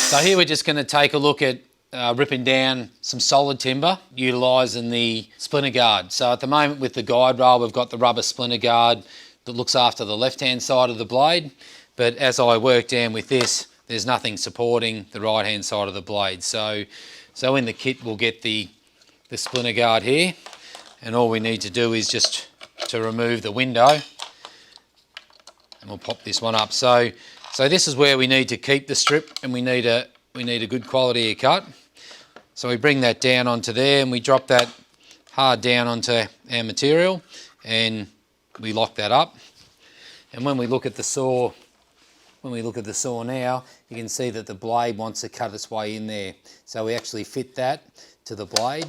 So here we're just going to take a look at ripping down some solid timber utilising the splinter guard. So at the moment with the guide rail we've got the rubber splinter guard that looks after the left hand side of the blade, but as I work down with this there's nothing supporting the right hand side of the blade. So in the kit we'll get the splinter guard here, and all we need to do is just to remove the window, and we'll pop this one up. So this is where we need to keep the strip, and we need a good quality of cut. So we bring that down onto there and we drop that hard down onto our material and we lock that up. And when we look at the saw, now, you can see that the blade wants to cut its way in there. So we actually fit that to the blade.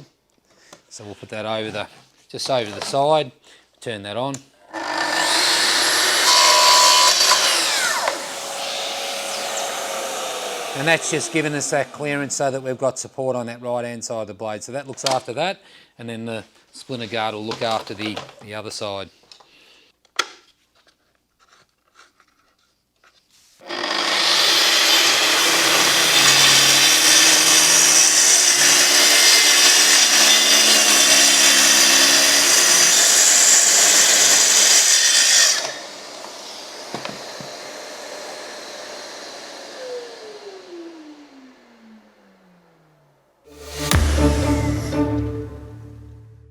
So we'll put that just over the side, turn that on. And that's just giving us that clearance so that we've got support on that right hand side of the blade. So that looks after that, and then the splinter guard will look after the other side.